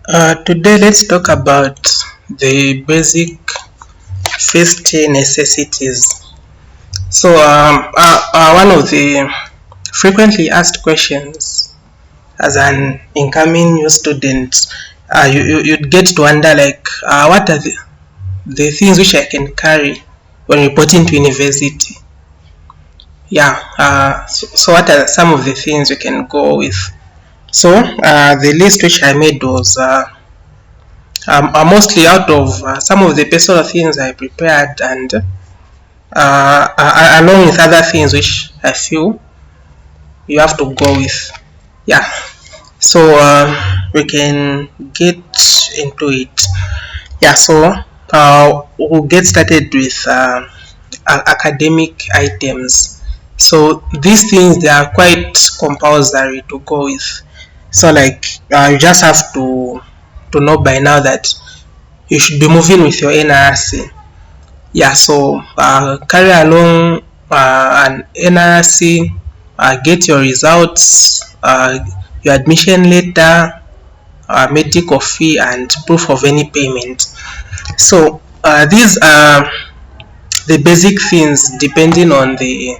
Today, let's talk about the basic first necessities. One of the frequently asked questions as an incoming new student, you'd get to wonder what are the things which I can carry when reporting to university? So what are some of the things we can go with? The list which I made was mostly out of some of the personal things I prepared and along with other things which I feel you have to go with. Yeah, we can get into it. We'll get started with academic items. So these things they are quite compulsory to go with. You just have to know by now that you should be moving with your NRC. Carry along an NRC, get your results, your admission letter, medical fee, and proof of any payment. These are the basic things depending on the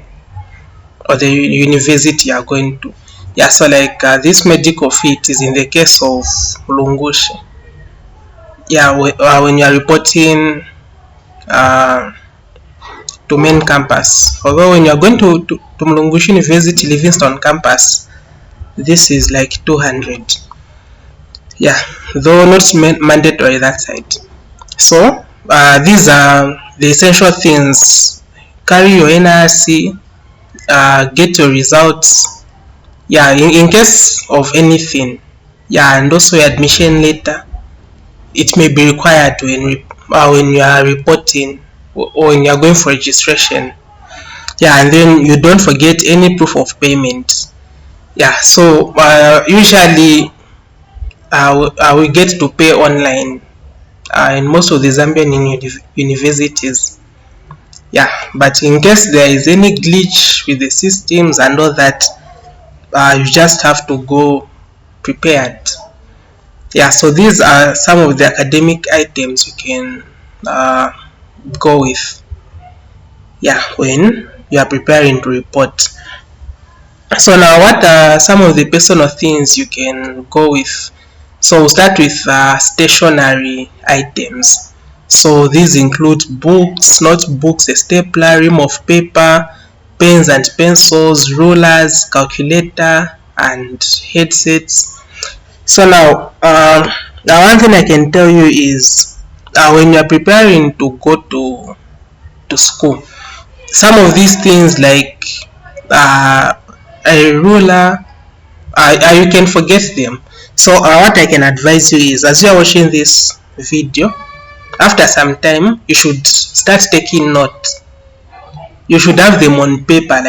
university you are going to. This medical fee, it is in the case of Lungushi. When you are reporting to main campus. Although when you are going to Mlungushi University Livingstone campus, this is like 200. Though not mandatory that side. These are the essential things. Carry your NRC, get your results. In case of anything. And also your admission letter. It may be required when you are reporting or when you are going for registration. And then you don't forget any proof of payment. Usually we get to pay online in most of the Zambian universities. But in case there is any glitch with the systems and all that, you just have to go prepared. So these are some of the academic items you can go with when you are preparing to report. So now what are some of the personal things you can go with? So we'll start with stationery items. So these include books, notebooks, a stapler, ream of paper, pens and pencils, rulers, calculator, and headsets. So now one thing I can tell you is when you are preparing to go to school, some of these things like a ruler, you can forget them. So what I can advise you is, as you are watching this video, after some time you should start taking notes. You should have them on paper,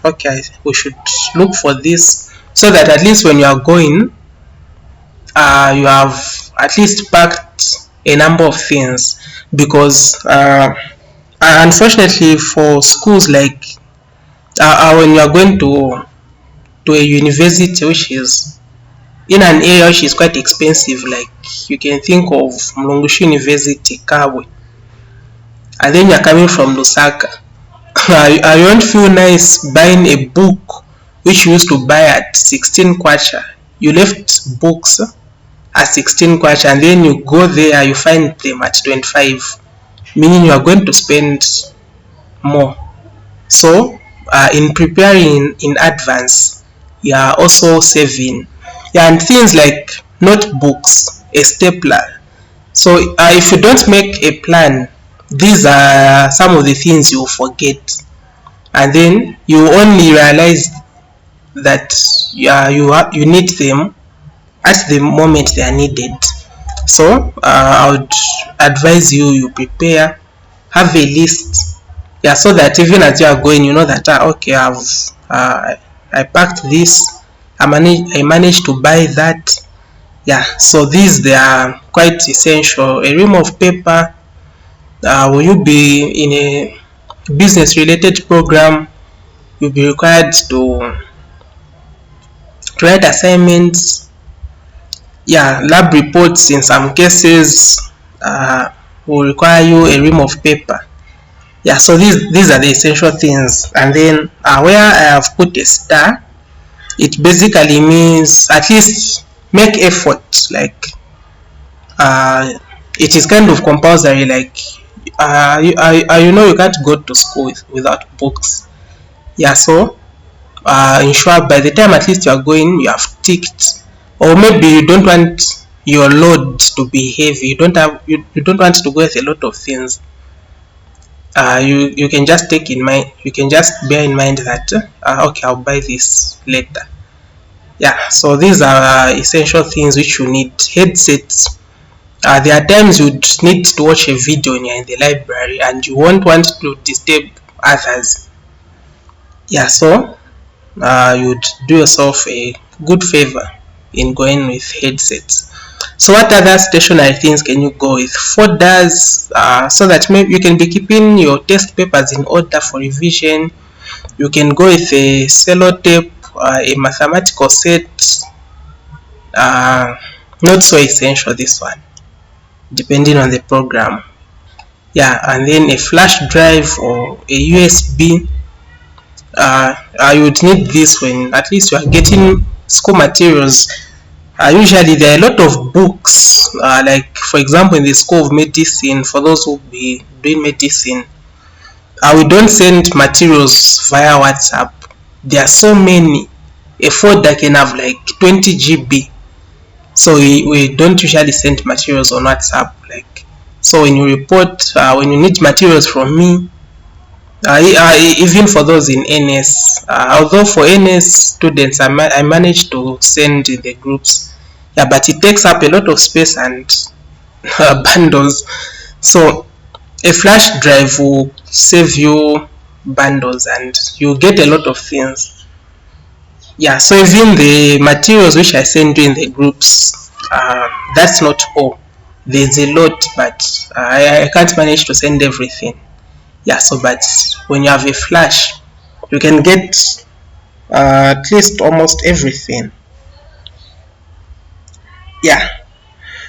okay, we should look for this, so that at least when you are going, you have at least packed a number of things. Because unfortunately for schools when you are going to a university which is in an area which is quite expensive, like you can think of Mlungushi University, Kabwe, and then you are coming from Lusaka. I won't feel nice buying a book which you used to buy at 16 kwacha. You left books at 16 kwacha and then you go there, you find them at 25, meaning you are going to spend more. So in preparing in advance, you are also saving. And things like notebooks, a stapler. So if you don't make a plan, these are some of the things you forget, and then you only realize that you need them at the moment they are needed. So I would advise you prepare, have a list, so that even as you are going, you know that okay, I packed this, I managed to buy that. So these they are quite essential. A ream of paper. Will you be in a business related program, you'll be required to write assignments. Yeah, lab reports in some cases will require you a ream of paper. Yeah, so these are the essential things. And then where I have put a star, it basically means at least make effort. Like uh, it is kind of compulsory. Like you know you can't go to school without books. Yeah, so ensure by the time at least you are going, you have ticked, or maybe you don't want your load to be heavy. You don't want to go with a lot of things. You can just take in mind. You can just bear in mind that okay, I'll buy this later. Yeah, so these are essential things which you need. Headsets. There are times you'd need to watch a video when you're in the library and you won't want to disturb others. Yeah, so you'd do yourself a good favor in going with headsets. So what other stationary things can you go with? Folders, so that maybe you can be keeping your test papers in order for revision. You can go with a sellotape, a mathematical set. Uh, Not so essential this one, depending on the program. Yeah, and then a flash drive or a USB. You would need this when at least you are getting school materials. Usually there are a lot of books, like for example in the School of Medicine, for those who be doing medicine, we don't send materials via WhatsApp. There are so many. A folder can have like 20 GB. So we don't usually send materials on WhatsApp. Like, so when you report, when you need materials from me, even for those in NS, although for NS students I managed to send in the groups, yeah, but it takes up a lot of space and bundles. So a flash drive will save you bundles and you get a lot of things. Yeah, so even the materials which I send you in the groups, that's not all. There's a lot, but I can't manage to send everything. Yeah, so but when you have a flash, you can get at least almost everything. Yeah,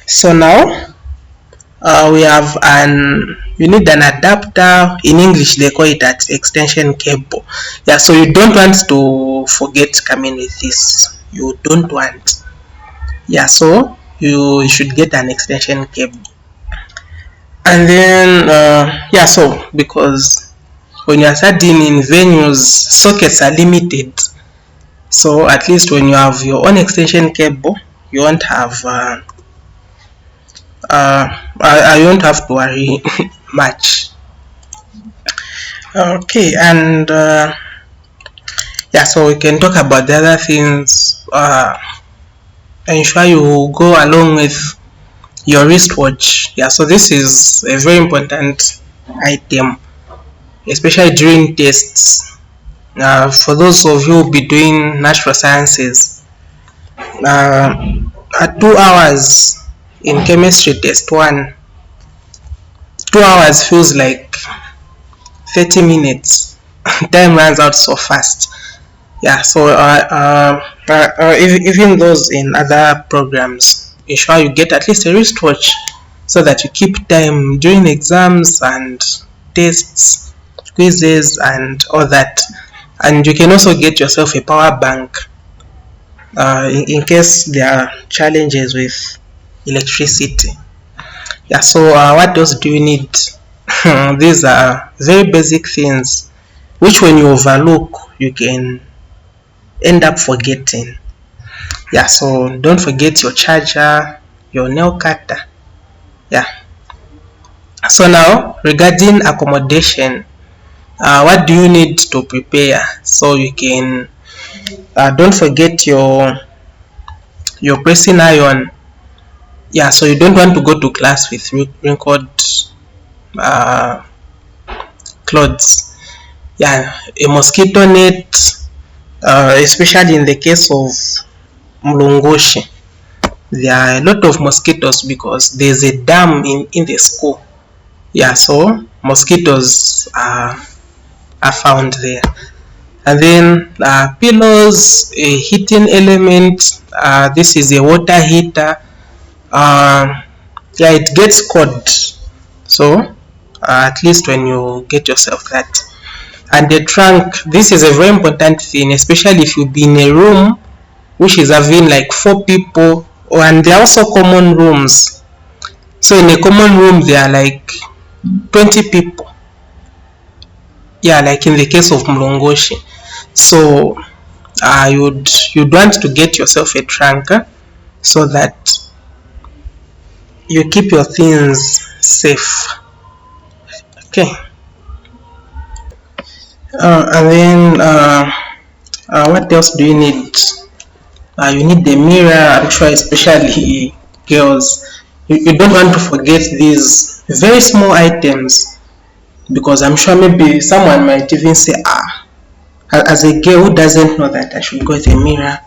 so now we have you need an adapter. In English they call it at extension cable. Yeah, so you don't want to forget coming with this. You don't want. Yeah, so you should get an extension cable. And then yeah, so because when you are studying in venues, sockets are limited. So at least when you have your own extension cable, you won't have you won't have to worry much. Okay, and yeah, so we can talk about the other things. Ensure you go along with your wristwatch. Yeah, so this is a very important item, especially during tests. For those of you who be doing natural sciences, at 2 hours in chemistry test one, 2 hours feels like 30 minutes. Time runs out so fast. Yeah, so even those in other programs, ensure you get at least a wristwatch so that you keep time during exams and tests, quizzes, and all that. And you can also get yourself a power bank in case there are challenges with electricity. Yeah, so what else do you need? These are very basic things which when you overlook you can end up forgetting. Yeah, so don't forget your charger, your nail cutter. Yeah, so now regarding accommodation, what do you need to prepare? So you can don't forget your pressing iron. Yeah, so you don't want to go to class with wrinkled uh, clothes. Yeah, a mosquito net, especially in the case of mlongoshi, there are a lot of mosquitoes because there's a dam in the school. Yeah, so mosquitoes are found there. And then pillows, a heating element. This is a water heater. uh, yeah, it gets cold. So at least when you get yourself that. And the trunk, this is a very important thing, especially if you be in a room which is having like 4 people, and there are also common rooms. So in a common room there are like 20 people. Yeah, like in the case of Mlongoshi. So you'd want to get yourself a trunk so that you keep your things safe. Okay. And then what else do you need? You need the mirror. I'm sure, especially girls, you don't want to forget these very small items, because I'm sure maybe someone might even say, as a girl, who doesn't know that I should go with a mirror?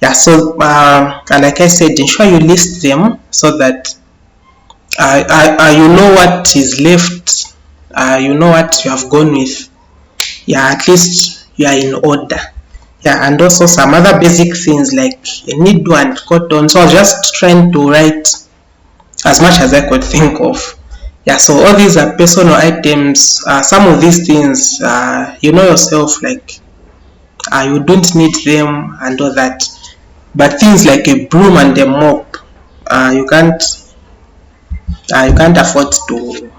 Yeah, so like I said, ensure you list them so that you know what is left, you know what you have gone with. Yeah, at least you are in order. Yeah, and also some other basic things like a needle and cotton. So I was just trying to write as much as I could think of. Yeah, so all these are personal items. Some of these things, you know yourself, like you don't need them and all that. But things like a broom and a mop, you can't afford to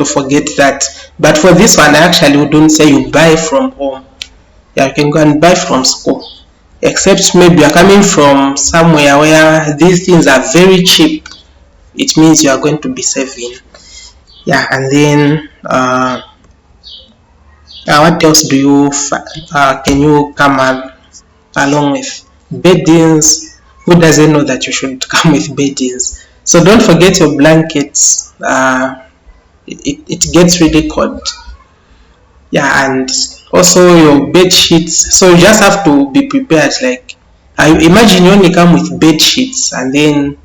forget that. But for this one, I actually wouldn't say you buy from home. Yeah, you can go and buy from school. Except maybe you're coming from somewhere where these things are very cheap. It means you are going to be saving. Yeah, and then what else do you can you come along with? Beddings. Who doesn't know that you should come with beddings? So don't forget your blankets. It gets really cold. Yeah, and also your bed sheets. So you just have to be prepared. Like, I imagine you only come with bed sheets, and then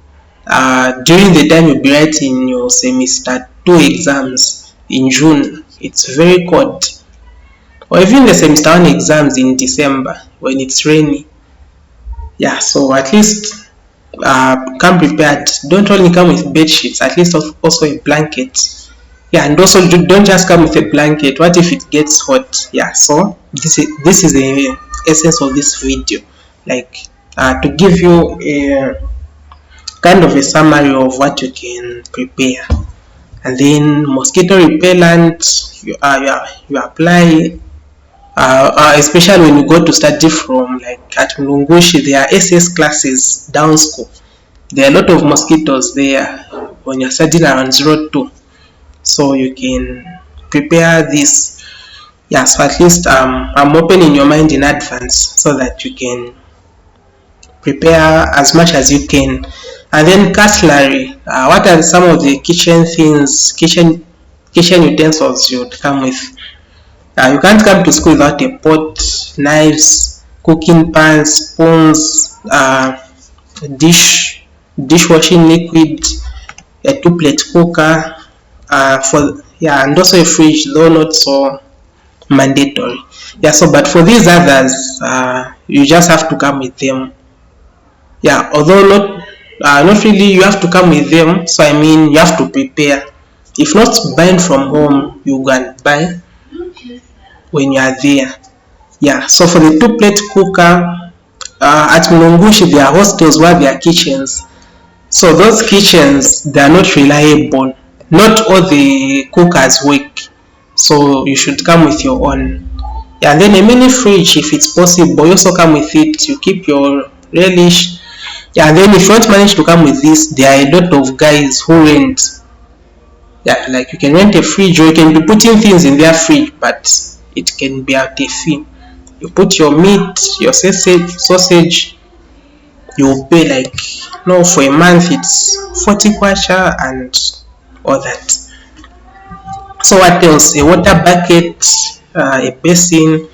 during the time you'll be writing your semester 2 exams in June, it's very cold. Or even the semester 1 exams in December when it's rainy. Yeah, so at least come prepared. Don't only come with bed sheets, at least also a blanket. Yeah, and also don't just come with a blanket. What if it gets hot? Yeah, so this is the essence of this video, like to give you a kind of a summary of what you can prepare. And then mosquito repellent, you apply, especially when you go to study from, like at Mulungushi, there are SS classes down school. There are a lot of mosquitoes there when you're studying around 02. So you can prepare this. Yeah, so at least I'm opening your mind in advance so that you can prepare as much as you can. And then cutlery. What are some of the kitchen things, kitchen utensils you would come with? You can't come to school without a pot, knives, cooking pans, spoons, dishwashing liquid, a 2-plate cooker, and also a fridge, though not so mandatory. Yeah, so but for these others, you just have to come with them. Yeah, although not really you have to come with them. So I mean you have to prepare. If not buying from home, you go and buy when you are there. Yeah, so for the 2-plate cooker, at Mulungushi there are hostels where there are kitchens. So those kitchens, they are not reliable. Not all the cookers work. So you should come with your own. Yeah, and then a mini fridge if it's possible. You also come with it. You keep your relish. Yeah, and then if you don't manage to come with this, there are a lot of guys who rent. Yeah, like you can rent a fridge, or you can be putting things in their fridge, but it can be at a fee. You put your meat, your sausage, you pay like, no, for a month it's 40 kwacha and all that. So what else? A water bucket, a basin.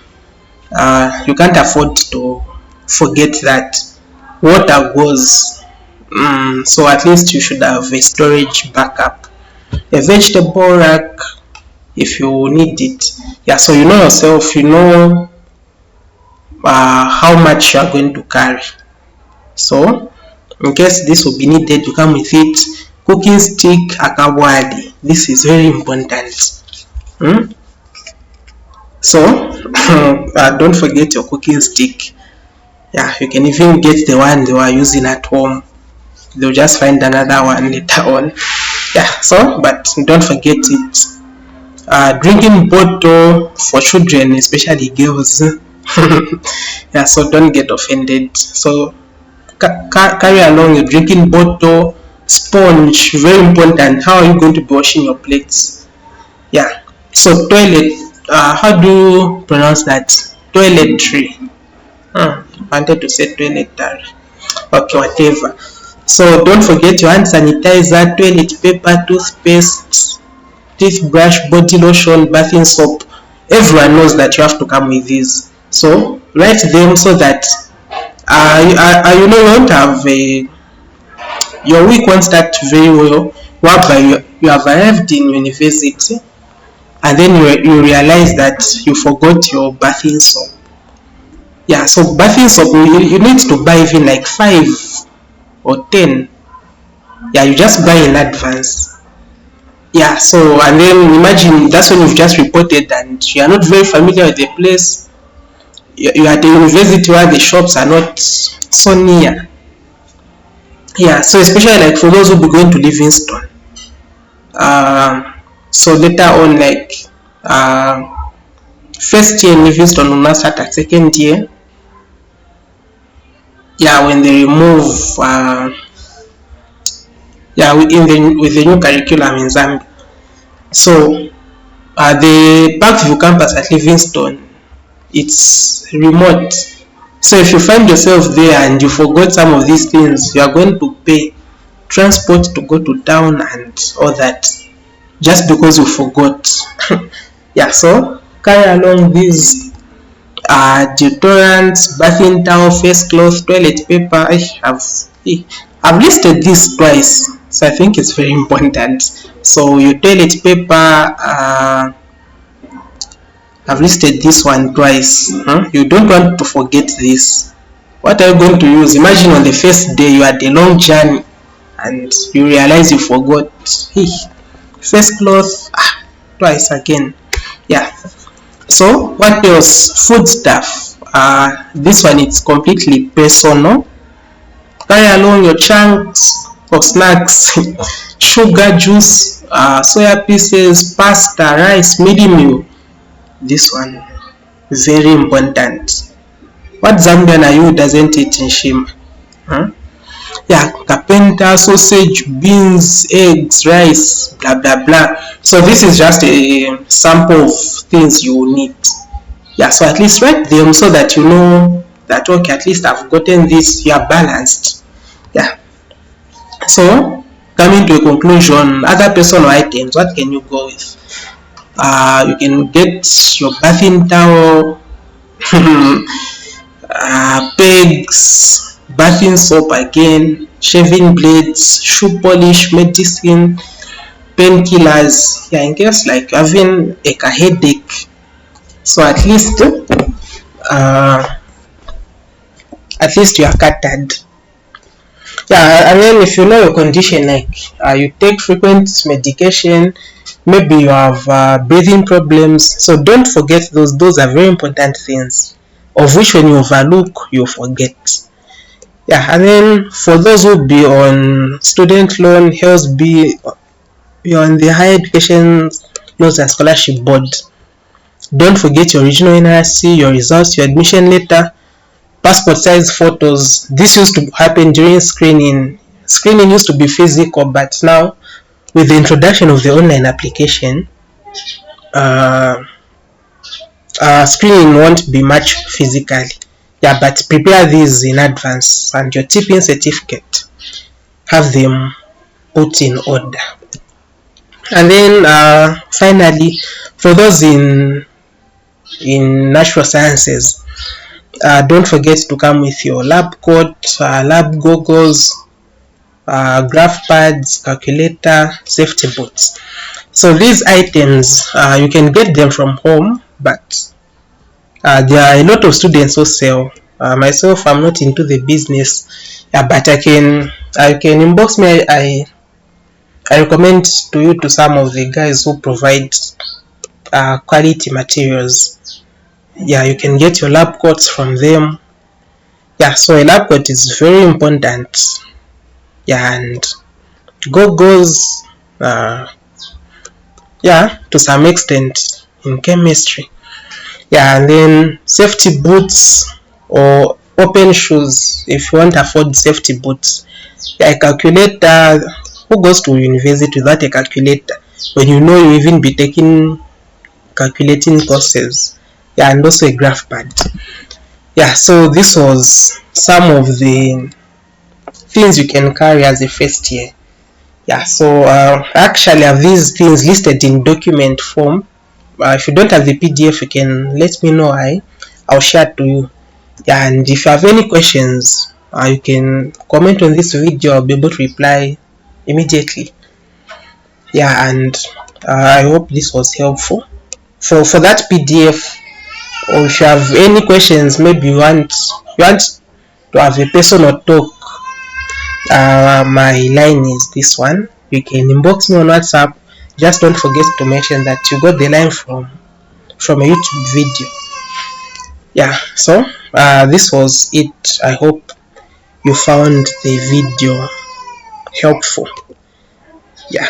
You can't afford to forget that water goes. So at least you should have a storage backup. A vegetable rack if you need it. Yeah, so you know yourself, you know how much you are going to carry. So In case this will be needed, you come with it. Cooking stick, akawadi. This is very important. Hmm? So don't forget your cooking stick. Yeah, you can even get the one they were using at home. They'll just find another one later on. Yeah, so but don't forget it. Drinking bottle for children, especially girls. Yeah, so don't get offended. So carry along your drinking bottle, sponge, very important. How are you going to be washing your plates? Yeah. So toilet, how do you pronounce that? Toiletry. Wanted to say toiletry. Okay, whatever. So don't forget your hand sanitizer, toilet paper, toothpaste, teeth brush, body lotion, bathing soap. Everyone knows that you have to come with these. So write them so that you know you won't have your week won't start very well. Whereby you have arrived in university and then you realize that you forgot your bathing soap. Yeah, so bathing soap you need to buy even like 5 or 10. Yeah, you just buy in advance. Yeah, so and then imagine that's when you've just reported and you are not very familiar with the place. You are at a university where the shops are not so near. Yeah, so especially like for those who be going to Livingston. So later on, like first year in Livingston will not start at second year. Yeah, when they remove with the new curriculum in Zambia. So the Parkview campus at Livingston, it's remote. So if you find yourself there and you forgot some of these things, you are going to pay transport to go to town and all that just because you forgot. Yeah, so carry along these deodorants, bathing towel, face cloth, toilet paper. I've listed this twice, so I think it's very important. So your toilet paper, I've listed this one twice. You don't want to forget this. What are you going to use? Imagine on the first day you had a long journey and you realize you forgot. Face cloth, twice again. Yeah. So what else? Food stuff. This one is completely personal. Carry along your chunks of snacks, sugar, juice, soya pieces, pasta, rice, midi meal. This one very important. What Zambian are you who doesn't eat in Shima? Yeah, carpenter, sausage, beans, eggs, rice, blah blah blah. So this is just a sample of things you will need. Yeah, so at least write them so that you know that okay, at least I've gotten this, you are balanced. Yeah. So coming to a conclusion, other personal items, what can you go with? You can get your bathing towel, pegs, bathing soap again, shaving blades, shoe polish, medicine, painkillers. Yeah, in case like having a headache. So uh, at least you are covered. Yeah, I mean if you know your condition, like you take frequent medication, maybe you have breathing problems. So don't forget those. Those are very important things, of which when you overlook, you forget. Yeah, and then for those who be on student loan, health be you're on the higher education loans and scholarship board. Don't forget your original NRC, your results, your admission letter, passport size photos. This used to happen during screening. Screening used to be physical, but now with the introduction of the online application, uh, screening won't be much physically. Yeah, but prepare these in advance and your tipping certificate, have them put in order. And then finally, for those in natural sciences, don't forget to come with your lab coat, lab goggles, graph pads, calculator, safety boots. So these items you can get them from home, but there are a lot of students who sell. Myself, I'm not into the business. Yeah, but I can inbox me. I recommend to you to some of the guys who provide quality materials. Yeah, you can get your lab coats from them. Yeah, so a lab coat is very important. Yeah, and goggles, yeah, to some extent in chemistry. Yeah, and then safety boots or open shoes if you want to afford safety boots. Yeah, a calculator. Who goes to university without a calculator when you know you even be taking calculating courses? Yeah, and also a graph pad. Yeah, so this was some of the things you can carry as a first year. Yeah, so actually have these things listed in document form. If you don't have the PDF, you can let me know. I'll share it to you. Yeah, and if you have any questions, you can comment on this video. I'll be able to reply immediately. Yeah, and I hope this was helpful. For that PDF, or if you have any questions, maybe you want to have a personal talk, my line is this one. You can inbox me on WhatsApp. Just don't forget to mention that you got the line from a YouTube video. Yeah, so this was it. I hope you found the video helpful. Yeah.